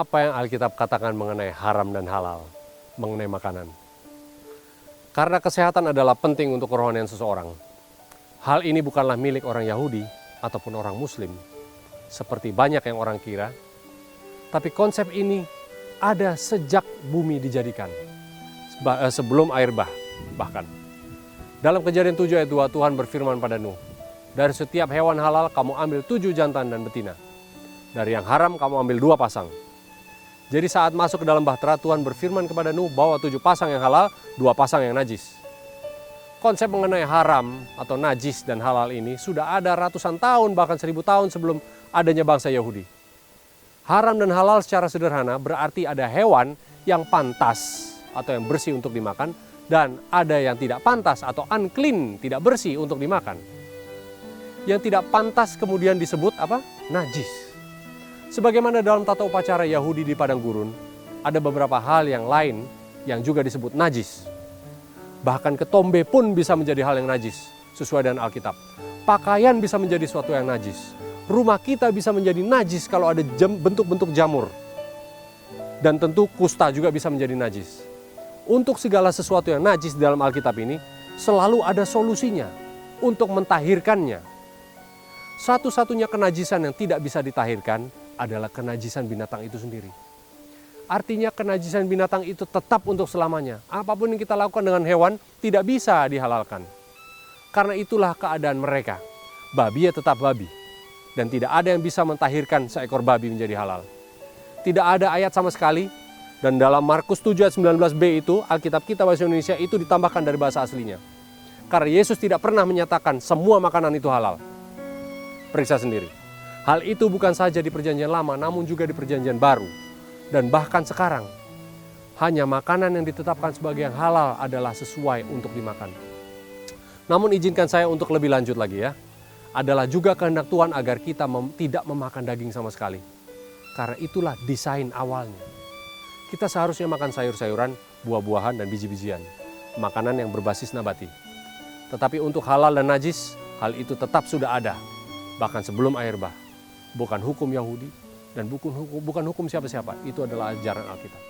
apa yang Alkitab katakan mengenai haram dan halal, mengenai makanan. Karena kesehatan adalah penting untuk kerohanian seseorang. Hal ini bukanlah milik orang Yahudi ataupun orang Muslim, seperti banyak yang orang kira. Tapi konsep ini ada sejak bumi dijadikan, sebelum air bahkan. Dalam Kejadian 7 ayat 2, Tuhan berfirman pada Nuh, dari setiap hewan halal kamu ambil 7 jantan dan betina. Dari yang haram kamu ambil 2 pasang. Jadi saat masuk ke dalam bahtera, Tuhan berfirman kepada Nuh, bawa 7 pasang yang halal, 2 pasang yang najis. Konsep mengenai haram atau najis dan halal ini sudah ada ratusan tahun, bahkan 1000 tahun sebelum adanya bangsa Yahudi. Haram dan halal secara sederhana berarti ada hewan yang pantas atau yang bersih untuk dimakan, dan ada yang tidak pantas atau unclean, tidak bersih untuk dimakan. Yang tidak pantas kemudian disebut apa? Najis. Sebagaimana dalam tata upacara Yahudi di padang gurun, ada beberapa hal yang lain yang juga disebut najis. Bahkan ketombe pun bisa menjadi hal yang najis, sesuai dengan Alkitab. Pakaian bisa menjadi suatu yang najis. Rumah kita bisa menjadi najis kalau ada bentuk-bentuk jamur. Dan tentu kusta juga bisa menjadi najis. Untuk segala sesuatu yang najis dalam Alkitab ini, selalu ada solusinya untuk mentahirkannya. Satu-satunya kenajisan yang tidak bisa ditahirkan adalah kenajisan binatang itu sendiri. Artinya kenajisan binatang itu tetap untuk selamanya. Apapun yang kita lakukan dengan hewan tidak bisa dihalalkan. Karena itulah keadaan mereka. Babi ya tetap babi. Dan tidak ada yang bisa mentahirkan seekor babi menjadi halal. Tidak ada ayat sama sekali. Dan dalam Markus 7 ayat 19b itu, Alkitab kita bahasa Indonesia itu ditambahkan dari bahasa aslinya. Karena Yesus tidak pernah menyatakan semua makanan itu halal. Periksa sendiri. Hal itu bukan saja di Perjanjian Lama, namun juga di Perjanjian Baru. Dan bahkan sekarang, hanya makanan yang ditetapkan sebagai yang halal adalah sesuai untuk dimakan. Namun izinkan saya untuk lebih lanjut lagi ya. Adalah juga kehendak Tuhan agar kita tidak memakan daging sama sekali. Karena itulah desain awalnya. Kita seharusnya makan sayur-sayuran, buah-buahan, dan biji-bijian. Makanan yang berbasis nabati. Tetapi untuk halal dan najis, hal itu tetap sudah ada. Bahkan sebelum air bah. Bukan hukum Yahudi dan bukan hukum siapa-siapa. Itu adalah ajaran Alkitab.